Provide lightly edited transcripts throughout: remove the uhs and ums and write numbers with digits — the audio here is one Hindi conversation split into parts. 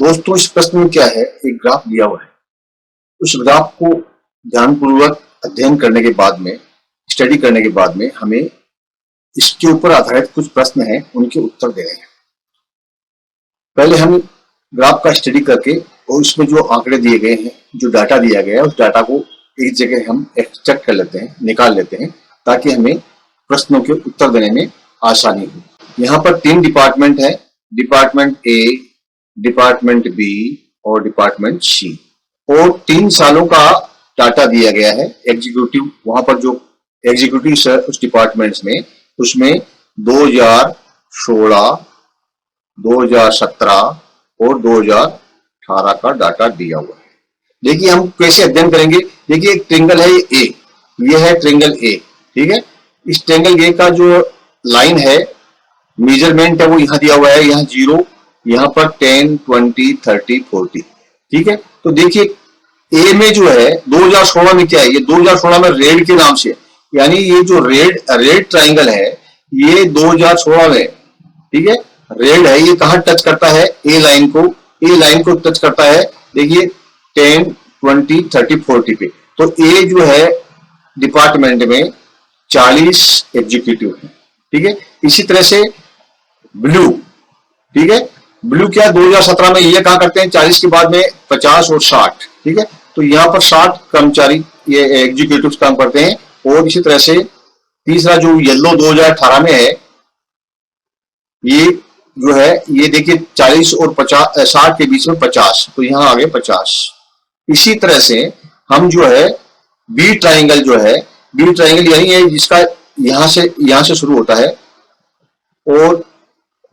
दोस्तों इस प्रश्न में क्या है, एक ग्राफ दिया हुआ है। उस ग्राफ को ध्यानपूर्वक अध्ययन करने के बाद में, स्टडी करने के बाद में हमें इसके ऊपर आधारित कुछ प्रश्न हैं, उनके उत्तर देने हैं। पहले हम ग्राफ का स्टडी करके और उसमें जो आंकड़े दिए गए हैं, जो डाटा दिया गया है, उस डाटा को एक जगह हम एक्सट्रैक्ट कर लेते हैं, निकाल लेते हैं, ताकि हमें प्रश्नों के उत्तर देने में आसानी हो। यहाँ पर 3 डिपार्टमेंट है, डिपार्टमेंट ए, डिपार्टमेंट बी और डिपार्टमेंट सी, और 3 सालों का डाटा दिया गया है। एग्जीक्यूटिव, वहां पर जो एग्जीक्यूटिव है उस डिपार्टमेंट्स में, उसमें 2016, 2017 और 2018 का डाटा दिया हुआ है। देखिए हम कैसे अध्ययन करेंगे। देखिए एक ट्रेंगल है ए, ये है ट्रेंगल ए, ठीक है। इस ट्रेंगल ए का जो लाइन है, मेजरमेंट है, वो यहाँ दिया हुआ है, यहाँ 0, यहाँ पर 10, 20, 30, 40, ठीक है। तो देखिए ए में जो है 2016 में क्या है, ये 2016 में रेड के नाम से, यानी ये जो रेड ट्राइंगल है ये 2016 में, ठीक है, रेड है। ये कहां टच करता है, ए लाइन को टच करता है। देखिए 10, 20, 30, 40 पे। तो ए जो है डिपार्टमेंट में 40 एग्जीक्यूटिव है, ठीक है। इसी तरह से ब्लू, ठीक है, ब्लू क्या 2017 में ये कहा करते हैं 40 के बाद में 50 और 60, ठीक है। तो यहाँ पर 60 कर्मचारी ये एग्जीक्यूटिव काम करते हैं। और इसी तरह से तीसरा जो येलो 2018 में है, ये जो है, ये देखिए 40 और 50, 60 के बीच में 50, तो यहाँ आ गए 50। इसी तरह से हम जो है बी ट्राइंगल जो है, बी ट्राइंगल यही है जिसका यहां से शुरू होता है, और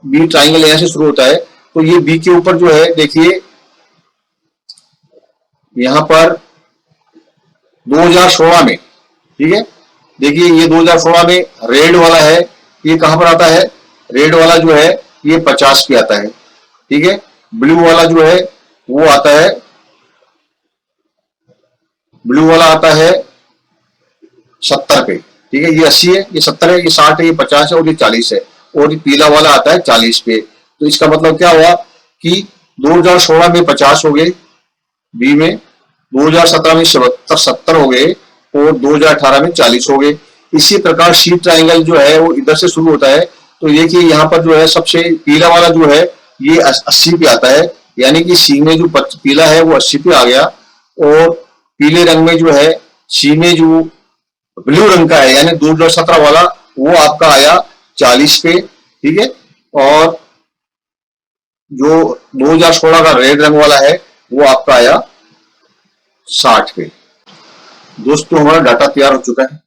बी ट्राइंगल यहां से शुरू होता है। तो ये बी के ऊपर जो है, देखिए यहां पर 2016 में, ठीक है, देखिए ये 2016 में रेड वाला है, ये कहां पर आता है, रेड वाला जो है ये 50 पे आता है, ठीक है। ब्लू वाला जो है वो आता है, ब्लू वाला आता है 70 पे, ठीक है। ये 80 है, ये 70 है, ये 60 है, ये 50 है और ये 40 है, और ये पीला वाला आता है 40 पे। तो इसका मतलब क्या हुआ कि 2016 में 50 हो गए बी में, 2017 में 70 हो गए, और 2018 में 40 हो गए। इसी प्रकार सी ट्राइंगल जो है वो इधर से शुरू होता है। तो देखिए यहाँ पर जो है सबसे पीला वाला जो है ये 80 पे आता है, यानी कि सी में जो पीला है वो 80 पे आ गया, और पीले रंग में जो है सी में जो ब्लू रंग का है, यानी 2017 वाला, वो आपका आया 40 पे, ठीक है। और जो 2016 का रेड रंग वाला है वो आपका आया 60 पे। दोस्तों हमारा डाटा तैयार हो चुका है।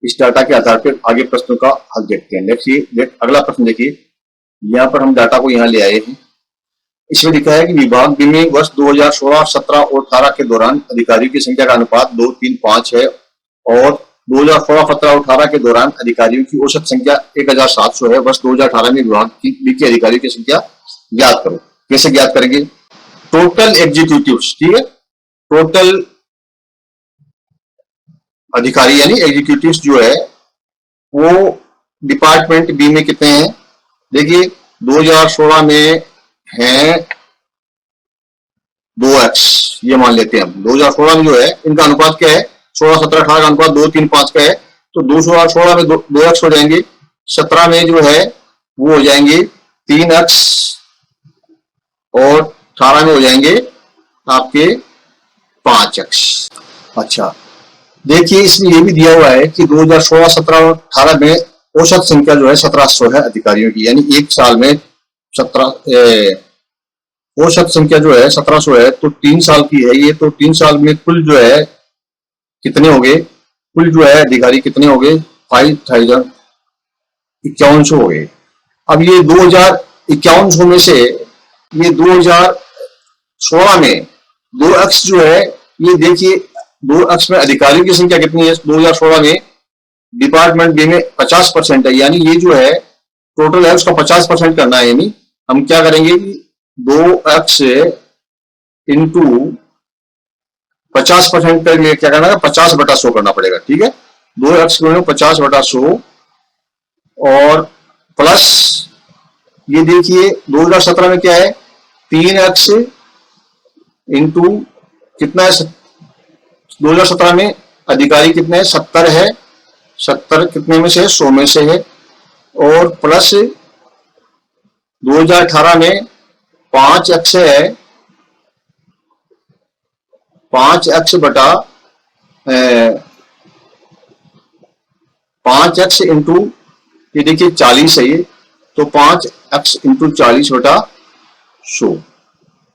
इस डाटा के आधार पर आगे प्रश्नों का हल देखते हैं। देखिए अगला प्रश्न देखिए, यहाँ पर हम डाटा को यहाँ ले आए हैं। इसमें लिखा है कि विभाग बी में वर्ष 2016, 17 और 18 के दौरान अधिकारियों की संख्या का अनुपात 2, 3, 5 है, और 2016, 17 और 18 के दौरान अधिकारियों की औसत संख्या 1700 है। वर्ष 2018 में विभाग की अधिकारियों की संख्या ज्ञात करो। कैसे ज्ञात करेंगे? टोटल एग्जीक्यूटिव्स, ठीक है, टोटल अधिकारी यानी एग्जीक्यूटिव्स जो है वो डिपार्टमेंट बी में कितने हैं। देखिए 2016 में हैं 2x, ये मान लेते हैं हम। 2016 में जो है इनका अनुपात क्या है, 16, 17, 18 का अनुपात 2, 3, 5 का है। तो 2016 में 2x हो जाएंगे, 17 में जो है वो हो जाएंगे 3x, और 18 में हो जाएंगे आपके 5x। अच्छा देखिए इसमें ये भी दिया हुआ है कि 2016, 17 और 18 में औसत संख्या जो है 1700 है अधिकारियों की, यानी एक साल में 17 औसत संख्या जो है 1700 है। तो 3 साल की है ये, तो 3 साल में कुल जो है कितने हो गए, कुल जो है अधिकारी कितने हो गए, 5100 हो गए। अब ये 2100 में से ये 2016 में 2x जो है, ये देखिए 2x में अधिकारियों की संख्या कितनी है 2016 में, डिपार्टमेंट बी में 50% है, यानी ये जो है टोटल है उसका 50% करना है। यानी हम क्या करेंगे कि 2x इंटू 50% के लिए क्या करना है, 50/100 करना पड़ेगा, ठीक है। 2x को 50/100 और प्लस ये देखिए 2017 में क्या है 3x इंटू कितना है 2017 में अधिकारी कितने हैं 70 है, 70 कितने में से है 100 में से है, और प्लस 2018 में 5x है, 5x बटा 5x इंटू ये देखिए 40 है, ये तो 5x इंटू 40 बटा 100।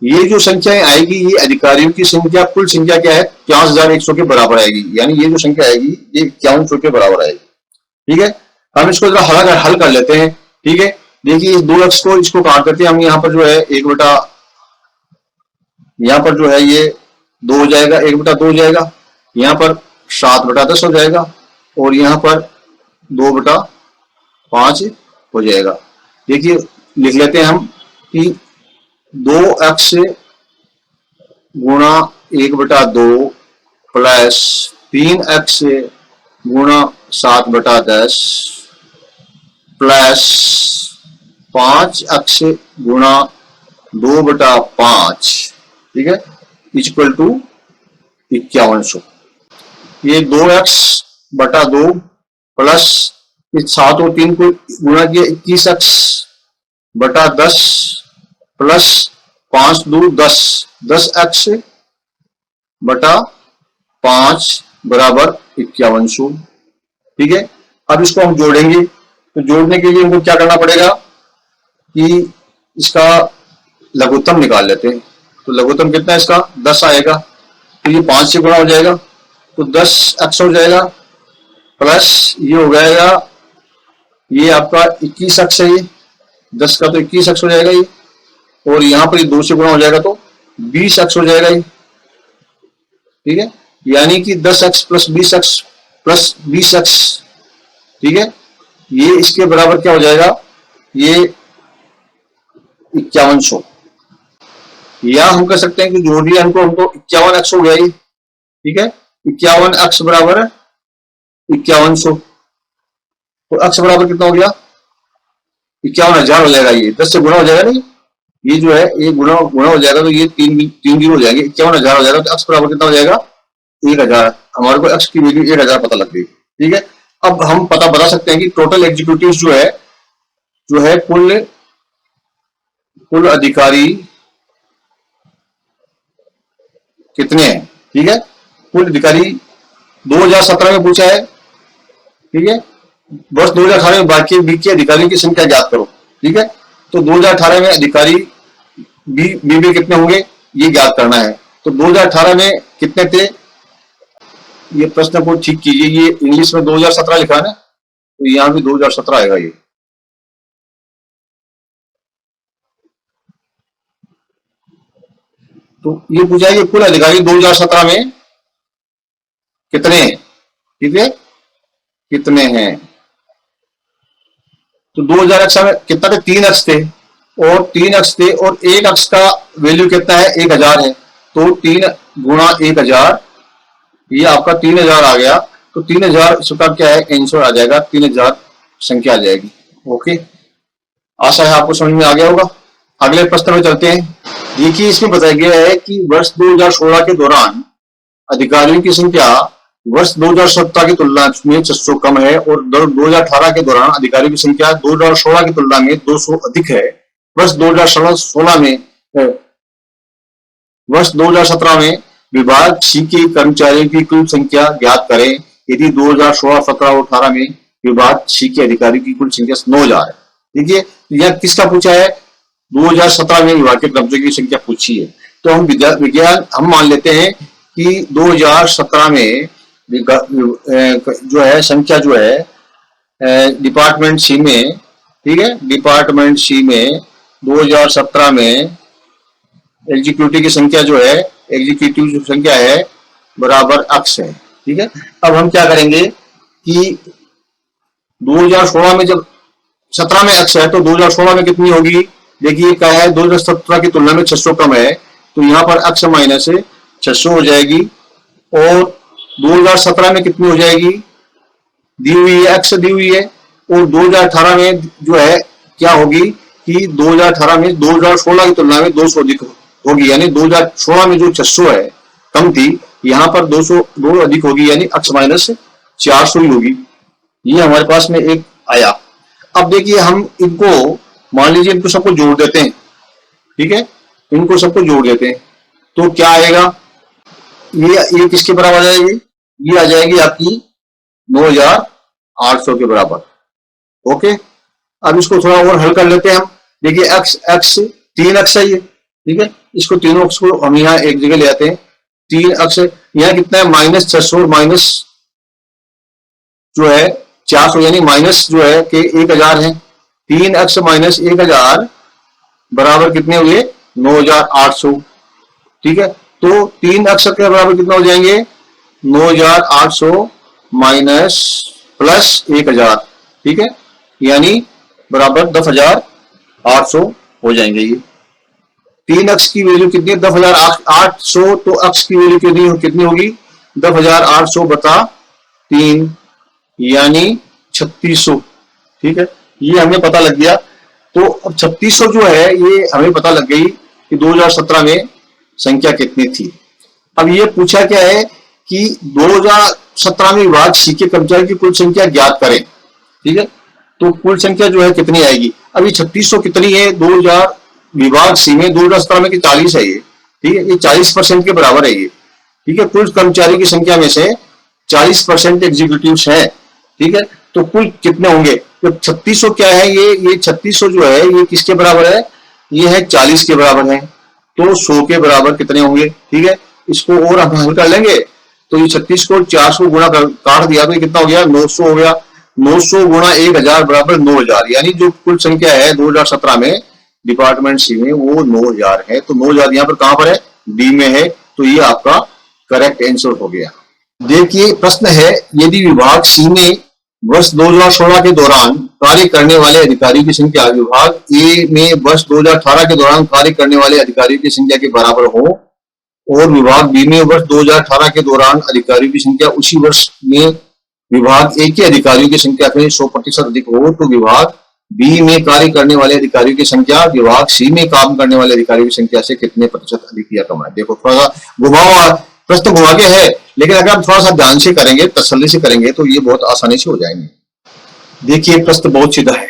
ये जो संख्याएं आएगी ये अधिकारियों की संख्या, कुल संख्या क्या है 5100 के बराबर आएगी, यानी ये जो संख्या आएगी ये 5100 के बराबर आएगी। ठीक है, हम इसको जरा हल कर लेते हैं। ठीक है, देखिए इस 2x को इसको काट देते हैं हम, यहाँ पर जो है 1 बटा, यहाँ पर जो है ये 2 हो जाएगा, 1 बटा 2 हो जाएगा, यहाँ पर 7 बटा 10 हो जाएगा, और यहाँ पर 2 बटा 5 हो जाएगा। देखिए लिख लेते हैं हम कि 2x गुणा 1 बटा 2 प्लस 3x गुणा 7 बटा 10 प्लस 5x गुणा 2 बटा 5, ठीक है, इक्वल टू 5100। ये 2x बटा 2 प्लस 7 और 3 को गुणा किया 21x बटा 10 प्लस 5 2 10, 10x बटा 5 बराबर 5100। ठीक है, अब इसको हम जोड़ेंगे, तो जोड़ने के लिए हमको क्या करना पड़ेगा कि इसका लघुत्तम निकाल लेते हैं। तो लघुत्तम कितना है इसका 10 आएगा, तो ये 5 से गुणा हो जाएगा तो 10x हो जाएगा, प्लस ये हो जाएगा, ये आपका 21x है, ये 10 का तो 21x हो जाएगा ये, और यहाँ पर ये 2 से गुणा हो जाएगा तो 20x हो जाएगा ये। ठीक है, यानी कि 10x plus 20x plus 20x, ठीक है, ये इसके बराबर क्या हो जाएगा, ये 5100। या हम कह सकते हैं कि जोड़ दिया हमको 51x हो गया ये। ठीक है, 51x बराबर 5100, तो x बराबर कितना हो गया 51000 हो जाएगा, ये 10 से गुणा हो जाएगा नहीं, ये जो है ये गुणा हो जाएगा, तो ये 3 जीरो हो जाएंगे, 51000 हो जाएगा, तो x बराबर कितना हो जाएगा 1000। हमारे को x की वैल्यू 1000 पता लग गई। ठीक है, अब हम पता बता सकते हैं कि टोटल एग्जीक्यूटिव जो है कुल अधिकारी कितने हैं। ठीक है, कुल अधिकारी 2017 में पूछा है। ठीक है, वर्ष 2018 में बाकी के अधिकारियों की संख्या ज्ञात करो। ठीक है, तो 2018 में अधिकारी बी कितने होंगे ये ज्ञात करना है। तो 2018 में कितने थे, ये प्रश्न को ठीक कीजिए, ये इंग्लिश में 2017 लिखा है ना, तो यहां भी 2017 आएगा ये। तो ये पूछा है कि कुल अधिकारी 2017 में कितने हैं। ठीक है, कितने हैं, तो 2000 में कितना थे 3 अक्ष थे, और 3 अक्ष थे, और 1 अक्ष का वैल्यू कितना है 1000 है, तो 3 गुणा 1000, ये आपका 3000 आ गया, तो 3000 इसका क्या है आंसर आ जाएगा, 3000 संख्या आ जाएगी। ओके, आशा है आपको समझ में आ गया होगा। अगले प्रश्न में चलते हैं। देखिए इसमें बताया गया है कि वर्ष 2016 के दौरान अधिकारियों की संख्या वर्ष 2017 की तुलना में 600 कम है, और 2018 के दौरान अधिकारियों की संख्या 2016 की तुलना में 200 अधिक है। वर्ष 2017 में विभाग सी के कर्मचारियों की कुल संख्या ज्ञात करें यदि 2016, 17 और 18 में विभाग सी के अधिकारियों की कुल संख्या 9000 है। देखिए यह किसका पूछा है, 2017 में विभाग के कर्मचारियों की संख्या पूछी है। तो हम मान लेते हैं कि 2017 में जो है संख्या जो है डिपार्टमेंट सी में, ठीक है, डिपार्टमेंट सी में 2017 में एग्जीक्यूटिव की संख्या जो है, एग्जीक्यूटिव जो संख्या है बराबर अक्स है। ठीक है, अब हम क्या करेंगे कि 2016 में जब 17 में अक्स है तो 2016 में कितनी होगी, देखिए क्या है 2017 की तुलना में 600 कम है, तो यहाँ पर अक्स माइनस 600 हो जाएगी, और 2017 में कितनी हो जाएगी दी हुई है, एक्स दी हुई है, और 2018 में जो है क्या होगी कि 2018 में 2016 की तुलना में 200 अधिक होगी, यानी 2016 में जो 600 है कम थी, यहाँ पर 2 अधिक होगी, यानी x माइनस 400 ही होगी। ये हमारे पास में एक आया। अब देखिए हम इनको मान लीजिए इनको सबको जोड़ देते हैं, ठीक है, इनको सबको जोड़ देते हैं तो क्या आएगा, ये किसके बराबर आ जाएगी, ये आ जाएगी आपकी 9800 के बराबर। ओके, अब इसको थोड़ा और हल कर लेते हैं हम। देखिए x x 3x है ये, ठीक है, इसको तीनों x को हम यहाँ एक जगह ले आते हैं। 3x यहाँ कितना है, -600 और माइनस जो है 400, यानी माइनस जो है कि 1000 है। 3x माइनस 1000 बराबर कितने हुए, 9800, ठीक है। तो 3x के बराबर कितना हो जाएंगे, 9800 माइनस प्लस 1000, ठीक है, यानी बराबर 10,800 हो जाएंगे। ये 3x की वैल्यू कितनी है, 10,800, तो x की वैल्यू कितनी होगी, 10,800 बता 3, यानी 3600, ठीक है, ये हमें पता लग गया। तो अब 3600 जो है ये हमें पता लग गई कि 2017 में संख्या कितनी थी। अब ये पूछा क्या है कि 2017 में विभाग सी के कर्मचारी की कुल संख्या ज्ञात करें, ठीक है, तो कुल संख्या जो है कितनी आएगी। अब ये 3600 कितनी है, 2000 विभाग सी में 2017 में 40 है ये, ठीक है, ये 40% के बराबर है ये, ठीक है। कुल कर्मचारी की संख्या में से 40% एग्जीक्यूटिव्स हैं, ठीक है, तो कुल कितने होंगे, तो 3600 क्या है, ये 3600 जो है ये किसके बराबर है, ये है 40 के बराबर है, तो 100 के बराबर कितने होंगे, ठीक है। इसको और हम हल कर लेंगे, तो ये 36 को 400 गुणा काट दिया तो ये कितना हो गया, 900 हो गया। 900 गुणा 1000 बराबर 9000, यानी जो कुल संख्या है 2017 में डिपार्टमेंट सी में वो 9000 है। तो 9000 यहाँ पर कहां पर है, डी में है, तो ये आपका करेक्ट आंसर हो गया। देखिए प्रश्न है, यदि विभाग सी में वर्ष 2016 के दौरान कार्य करने वाले अधिकारियों की संख्या विभाग ए में वर्ष 2018 के दौरान कार्य करने वाले अधिकारियों की संख्या के बराबर हो और विभाग बी में वर्ष 2018 के दौरान अधिकारियों की संख्या उसी वर्ष में विभाग ए के अधिकारियों की संख्या से 100% अधिक हो, तो विभाग बी में कार्य करने वाले अधिकारियों की संख्या विभाग सी में काम करने वाले अधिकारियों की संख्या से कितने प्रतिशत अधिक या कम है। देखो थोड़ा सा घुमाव प्रश्न घुमा के है, लेकिन अगर हम थोड़ा सा ध्यान से करेंगे, तसल्ली से करेंगे तो ये बहुत आसानी से हो जाएंगे। देखिए प्रश्न बहुत सीधा है,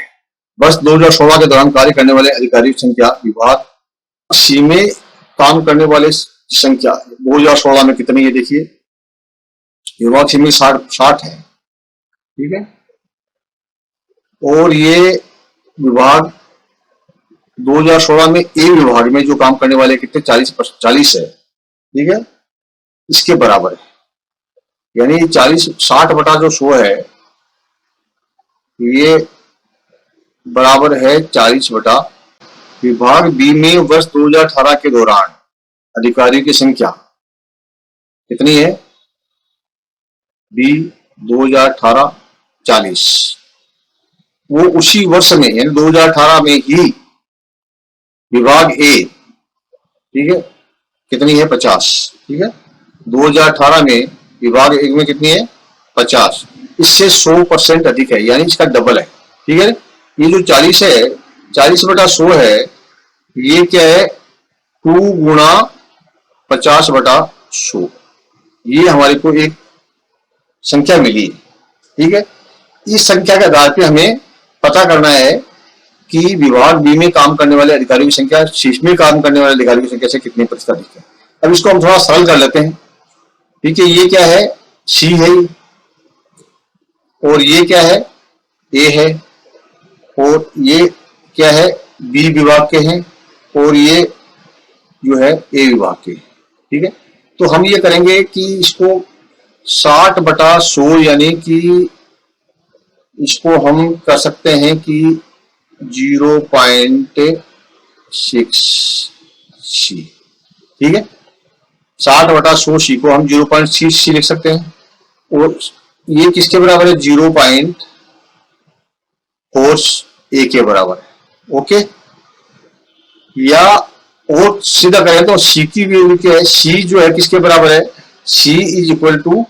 वर्ष 2016 के दौरान कार्य करने वाले अधिकारियों की संख्या विभाग सी में काम करने वाले संख्या 2016 में कितनी है, देखिए विभाग सी में 60 है, ठीक है, और ये विभाग 2016 में ए विभाग में जो काम करने वाले कितने 40 है, ठीक है, इसके बराबर है, यानी 60 बटा जो 100 है ये बराबर है 40 बटा। विभाग बी में वर्ष 2018 के दौरान अधिकारियों की संख्या कितनी है, बी 2018 40, वो उसी वर्ष में यानी 2018 में ही विभाग ए, ठीक है, कितनी है 50, ठीक है, 2018 में विभाग एक में कितनी है 50, इससे 100% अधिक है, यानी इसका डबल है, ठीक है। ये जो 40 है 40 बटा 100 है, ये क्या है 2 गुणा 50 बटा 100, ये हमारे को एक संख्या मिली, ठीक है। इस संख्या के आधार पे हमें पता करना है कि विभाग बी में काम करने वाले अधिकारियों की संख्या सी में काम करने वाले अधिकारियों की संख्या से कितने प्रतिशत अधिक है। अब इसको हम थोड़ा सरल कर लेते हैं, ठीक है, ये क्या है सी है और ये क्या है ए है और ये क्या है बी विभाग के हैं और ये जो है ए विभाग के, ठीक है। तो हम ये करेंगे कि इसको 60 बटा 100 यानी कि इसको हम कर सकते हैं कि 0.6 सी, ठीक है, 60 बटा 100 सी को हम 0.6 सी लिख सकते हैं और ये किसके बराबर है 0.4 ए के बराबर है, ओके। या और सीधा करें तो सी की वैल्यू क्या है, सी जो है किसके बराबर है, सी इज इक्वल टू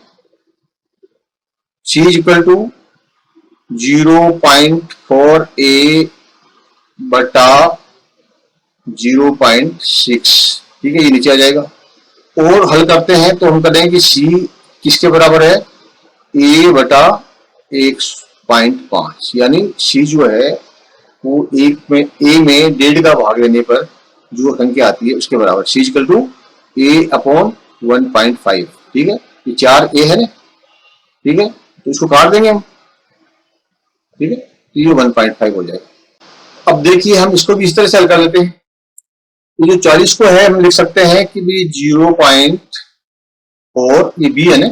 0.4 ए बटा 0.6, ठीक है, ये नीचे आ जाएगा। और हल करते हैं तो हम करेंगे कि सी किसके बराबर है, a बटा 1.5, यानी सी जो है वो एक में a में 1.5 का भाग लेने पर जो संख्या आती है उसके बराबर, सी इक्वल टू a अपॉन 1.5, ठीक है, ये 4a है ना, ठीक है, तो इसको काट देंगे हम, ठीक है, तो ये 1.5 हो जाएगा। अब देखिए हम इसको भी इस तरह से हल कर लेते हैं। ये जो 40 को है हम लिख सकते हैं कि भी 0.4, ये b है ना,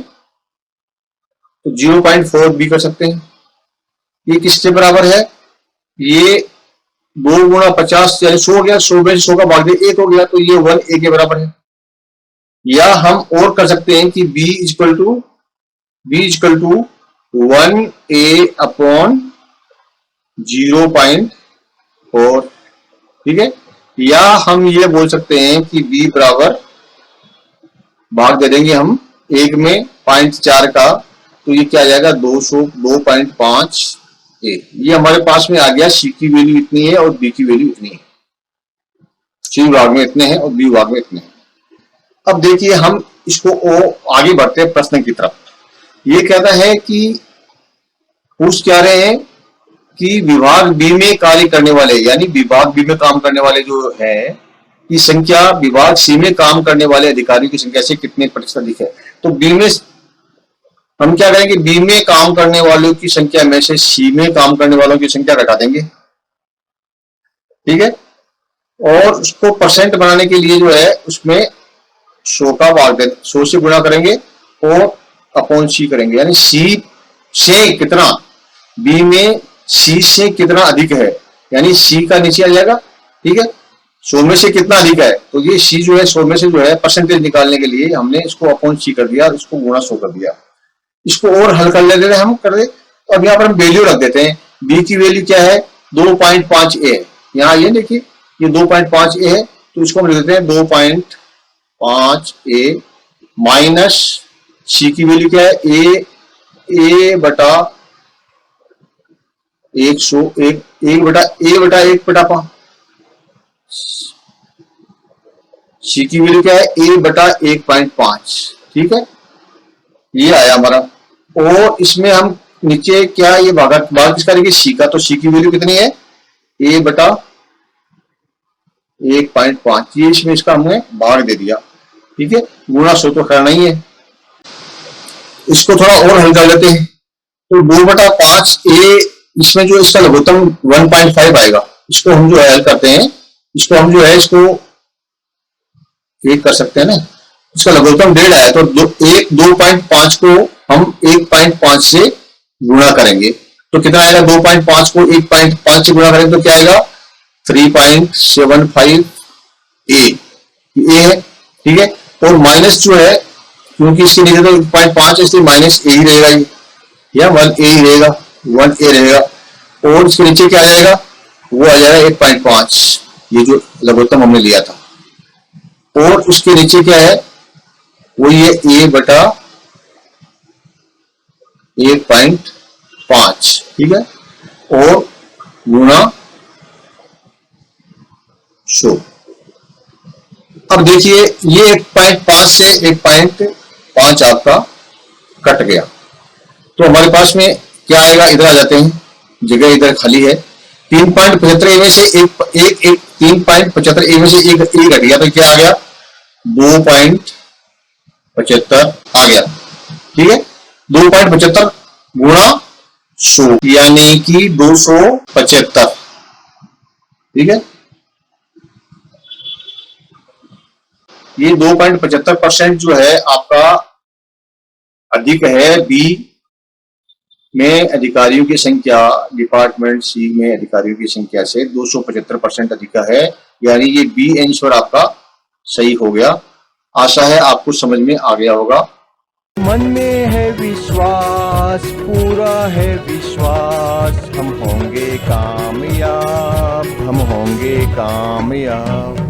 तो 0.4 b कर सकते हैं। ये किसके बराबर है, ये 2 गुणा 50 यानी 100 हो गया, 100 में 100 का भाग दिया 1 हो गया, तो ये 1a के बराबर है। या हम और कर सकते हैं कि b equal to 1a upon 0.4, ठीक है। या हम ये बोल सकते हैं कि b बराबर भाग दे देंगे हम 1 में 0.4 का, तो ये क्या आ जाएगा 2.5a। ये हमारे पास में आ गया, सी की वैल्यू इतनी है और बी की वैल्यू इतनी है, सी भाग में इतने हैं और बी भाग में इतने हैं। अब देखिए हम इसको आगे बढ़ते हैं प्रश्न की तरफ। ये कहता है कि पूछ क्या रहे हैं कि विभाग बी में कार्य करने वाले, यानी विभाग बी में काम करने वाले जो है की संख्या विभाग सी में काम करने वाले अधिकारियों की संख्या से कितने प्रतिशत अधिक है। तो बी में हम क्या करेंगे, बी में काम करने वालों की संख्या में से सी में काम करने वालों की संख्या घटा देंगे, ठीक है, और उसको परसेंट बनाने के लिए जो है उसमें 100 का भाग 100 से गुणा करेंगे और अपॉन सी करेंगे, यानी सी से कितना, बी में सी से कितना अधिक है, यानी सी का नीचे आ जाएगा, ठीक है, 100 में से कितना अधिक है, तो ये सी जो है 100 में से जो है परसेंटेज निकालने के लिए हमने इसको अपॉन सी कर दिया, इसको गुणा 100 कर दिया। इसको और हल कर लेते हैं हम, कर दे तो अब यहाँ पर हम वैल्यू रख देते हैं। बी की वैल्यू क्या है 2.5a है, यहाँ ये देखिए ये 2.5a है, तो इसको हम लिख देते हैं 2.5a माइनस सी की वैल्यू क्या है a बटा 100, 1 बटा 1/5, सी की वैल्यू क्या है a बटा 1.5, ठीक है, ये आया हमारा। और इसमें हम नीचे क्या ये भाग किसका करेंगे, सी का, तो सी की वैल्यू कितनी है a बटा 1.5, ये इसमें इसका हमने भाग दे दिया, ठीक है, गुणा 100 तो करना ही है। इसको थोड़ा और हल कर लेते हैं, तो 2/5a इसमें जो इसका लघुत्तम 1.5 आएगा, इसको हम जो है हल करते हैं, इसको हम जो है इसको एक कर सकते हैं ना, इसका लघुत्तम 1.5 आया, तो 2.5 को हम 1.5 से गुणा करेंगे तो कितना आएगा, 2.5 को 1.5 से गुणा करेंगे तो क्या आएगा 3.75a, ये है, ठीक है। और माइनस जो है क्योंकि इसके नीचे तो 1.5 इसलिए माइनस a ही रहेगा, या 1a ही रहेगा, 1a रहेगा, और इसके नीचे क्या आ जाएगा, वो आ जाएगा 1.5, ये जो लघुत्तम हमने लिया था, और उसके नीचे क्या है वो ये a बटा 1.5, ठीक है, और गुणा 100। अब देखिए ये 1.5 से 1.5 आपका कट गया, तो हमारे पास में क्या आएगा, इधर आ जाते हैं, जगह इधर खाली है, 3.75 में से 3.75 में से एक घट गया, तो क्या आ गया 2.75 आ गया, ठीक है, 2.75 गुणा 100 यानी कि 275, ठीक है, ये 2.75% जो है आपका अधिक है बी में अधिकारियों की संख्या, डिपार्टमेंट सी में अधिकारियों की संख्या से 275% अधिक है, यानी ये बी आंसर आपका सही हो गया। आशा है आपको समझ में आ गया होगा। मन में है विश्वास, पूरा है विश्वास, हम होंगे कामयाब, हम होंगे कामयाब।